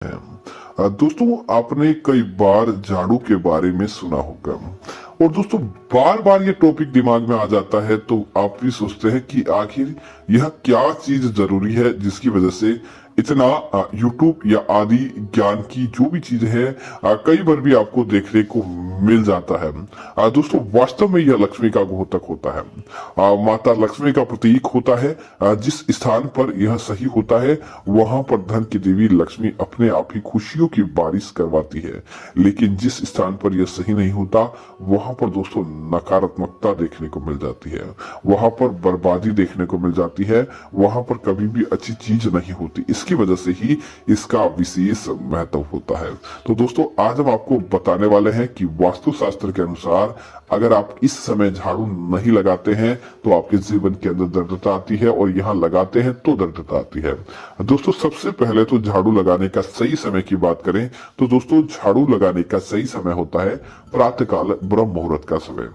दोस्तों, आपने कई बार झाड़ू के बारे में सुना होगा। और दोस्तों, बार बार ये टॉपिक दिमाग में आ जाता है तो आप भी सोचते हैं कि आखिर यह क्या चीज जरूरी है जिसकी वजह से इतना यूट्यूब या आदि ज्ञान की जो भी चीज है कई बार भी आपको देखने को मिल जाता है। दोस्तों, वास्तव में यह लक्ष्मी का द्योतक होता है। माता लक्ष्मी का प्रतीक होता है। जिस स्थान पर यह सही होता है वहां पर धन की देवी लक्ष्मी अपने आप ही खुशियों की बारिश करवाती है। लेकिन जिस स्थान पर यह सही नहीं होता वहां पर दोस्तों नकारात्मकता देखने को मिल जाती है, वहां पर बर्बादी देखने को मिल जाती है, वहां पर कभी भी अच्छी चीज नहीं होती। इसकी वजह से ही इसका विशेष महत्व होता है। तो दोस्तों, आज हम आपको बताने वाले हैं कि वास्तु शास्त्र के अनुसार अगर आप इस समय झाड़ू नहीं लगाते हैं तो आपके जीवन के अंदर दरिद्रता आती है, और यहाँ लगाते हैं तो दरिद्रता आती है। दोस्तों, सबसे पहले तो झाड़ू लगाने का सही समय की बात करें तो दोस्तों झाड़ू लगाने का सही समय होता है प्रातःकाल ब्रह्म मुहूर्त का समय।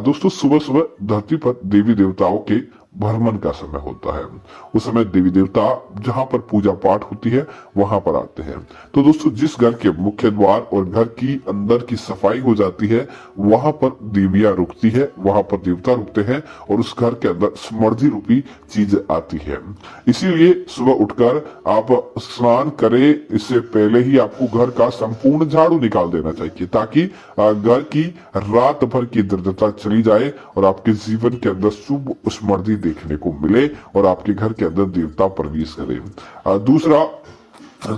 दोस्तों, सुबह सुबह धरती पर देवी देवताओं के भ्रमण का समय होता है। उस समय देवी देवता जहां पर पूजा पाठ होती है वहां पर आते हैं। तो दोस्तों, जिस घर के मुख्य द्वार और घर की अंदर की सफाई हो जाती है वहां पर देवियां रुकती है, वहां पर देवता रुकते हैं, और उस घर के अंदर समृद्धि रूपी चीज आती है। इसीलिए सुबह उठकर आप स्नान करें, इससे पहले ही आपको घर का संपूर्ण झाड़ू निकाल देना चाहिए ताकि घर की रात भर की दरिद्रता चली जाए और आपके जीवन के अंदर शुभ समृद्धि देखने को मिले और आपके घर के अंदर देवता प्रवेश करें। दूसरा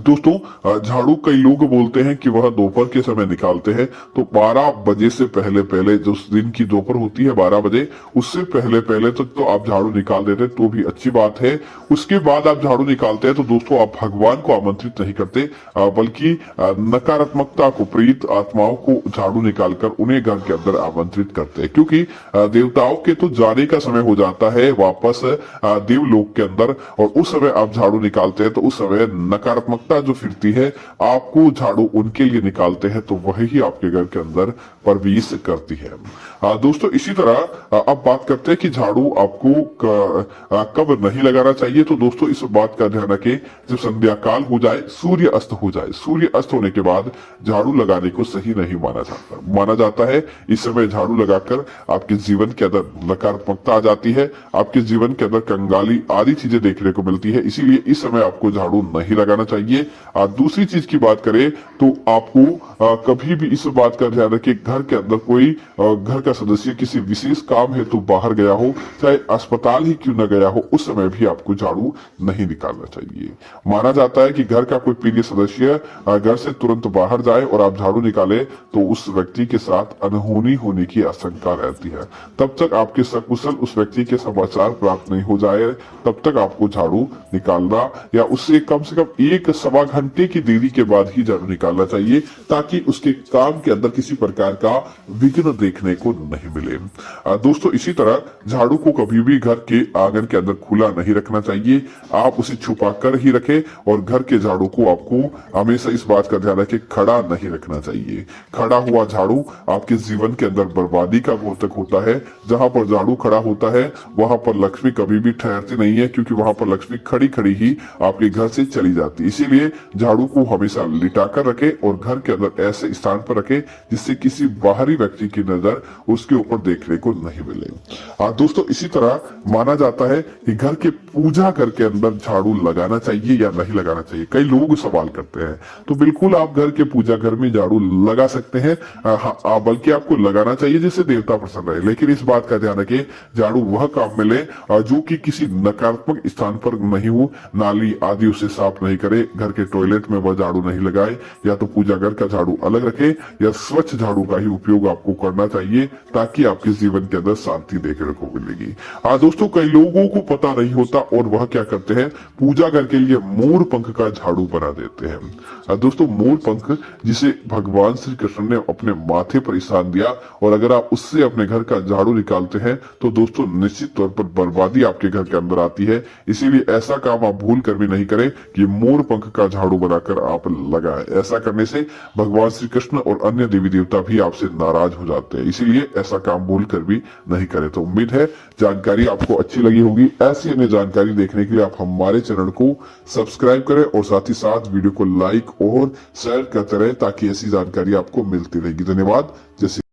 दोस्तों, झाड़ू कई लोग बोलते हैं कि वह दोपहर के समय निकालते हैं, तो 12 बजे से पहले पहले जो दिन की दोपहर होती है 12 बजे उससे पहले पहले तक तो आप झाड़ू निकाल देते हैं तो भी अच्छी बात है। उसके बाद आप झाड़ू निकालते हैं तो दोस्तों आप भगवान को आमंत्रित नहीं करते, बल्कि नकारात्मकता को, प्रेत आत्माओं को झाड़ू निकालकर उन्हें घर के अंदर आमंत्रित करते हैं, क्योंकि देवताओं के तो जाने का समय हो जाता है वापस देवलोक के अंदर, और उस समय आप झाड़ू निकालते हैं तो उस समय नकारात्मक जो फिरती है आपको झाड़ू उनके लिए निकालते हैं तो वही आपके घर के अंदर प्रवेश करती है। दोस्तों, इसी तरह अब बात करते हैं कि झाड़ू आपको कब नहीं लगाना चाहिए। तो दोस्तों, इस बात का ध्यान रखें, जब संध्या काल हो जाए, सूर्य अस्त हो जाए, सूर्य अस्त होने के बाद झाड़ू लगाने को सही नहीं माना जाता है। इस समय झाड़ू लगाकर आपके जीवन के अंदर नकारात्मकता आ जाती है, आपके जीवन के अंदर कंगाली आदि चीजें देखने को मिलती है। इसीलिए इस समय आपको झाड़ू नहीं लगाना चाहिए। दूसरी चीज की बात करें तो आपको कभी भी इस बात का ध्यान रखें, घर के अंदर कोई घर का सदस्य किसी विशेष काम है तो बाहर गया हो, चाहे अस्पताल ही क्यों न गया हो, उस समय भी आपको झाड़ू नहीं निकालना चाहिए। माना जाता है कि घर का कोई प्रिय सदस्य घर से तुरंत बाहर जाए और आप झाड़ू निकाले तो उस व्यक्ति के साथ अनहोनी होने की आशंका रहती है। तब तक आपके सकुशल उस व्यक्ति के समाचार प्राप्त नहीं हो जाए तब तक आपको झाड़ू निकालना या उससे कम से कम 1-1.25 घंटे की देरी के बाद ही झाड़ू निकालना चाहिए, ताकि उसके काम के अंदर किसी प्रकार का विघ्न देखने को नहीं मिले। दोस्तों, इसी तरह झाड़ू को कभी भी घर के आंगन के अंदर खुला नहीं रखना चाहिए, आप उसे छुपा कर ही रखें, और घर के झाड़ू को आपको हमेशा इस बात का ध्यान रखें, खड़ा नहीं रखना चाहिए। खड़ा हुआ झाड़ू आपके जीवन के अंदर बर्बादी का द्योतक होता है। जहां पर झाड़ू खड़ा होता है वहां पर लक्ष्मी कभी भी ठहरती नहीं है, क्योंकि वहां पर लक्ष्मी खड़ी खड़ी ही आपके घर से चली जाती है। इसीलिए झाड़ू को हमेशा लिटाकर रखें और घर के अंदर ऐसे स्थान पर रखें जिससे किसी बाहरी व्यक्ति की नजर उसके ऊपर देखने को नहीं मिले। दोस्तों, इसी तरह माना जाता है कि घर के पूजा घर के अंदर झाड़ू लगाना चाहिए या नहीं लगाना चाहिए। कई लोग सवाल करते हैं, तो बिल्कुल आप घर के पूजा घर में झाड़ू लगा सकते हैं, बल्कि आपको लगाना चाहिए जिससे देवता प्रसन्न रहे। लेकिन इस बात का ध्यान रखें, झाड़ू वह काम मिले जो कि किसी नकारात्मक स्थान पर नहीं हो, नाली आदि उसे साफ नहीं करे, घर के टॉयलेट में वह झाड़ू नहीं लगाए, या तो पूजा घर का झाड़ू अलग रखे या स्वच्छ झाड़ू का ही उपयोग आपको करना चाहिए, ताकि आपके जीवन के अंदर शांति देखने को मिलेगी। दोस्तों, कई लोगों को पता नहीं होता और वह क्या करते हैं, पूजा घर के लिए मोर पंख का झाड़ू बना देते हैं। दोस्तों, मोर पंख जिसे भगवान श्री कृष्ण ने अपने माथे पर स्थान दिया, और अगर आप उससे अपने घर का झाड़ू निकालते हैं तो दोस्तों निश्चित तौर पर बर्बादी आपके घर के अंदर आती है। इसीलिए ऐसा काम आप भूल कर भी नहीं करें कि मोर पंख पंख का झाड़ू बनाकर आप लगाएं। ऐसा करने से भगवान श्री कृष्ण और अन्य देवी देवता भी आपसे नाराज हो जाते हैं, इसीलिए ऐसा काम भूल कर भी नहीं करें। तो उम्मीद है जानकारी आपको अच्छी लगी होगी। ऐसी अन्य जानकारी देखने के लिए आप हमारे चैनल को सब्सक्राइब करें और साथ ही साथ वीडियो को लाइक और शेयर करते रहे ताकि ऐसी जानकारी आपको मिलती रहेगी। धन्यवाद। जय श्री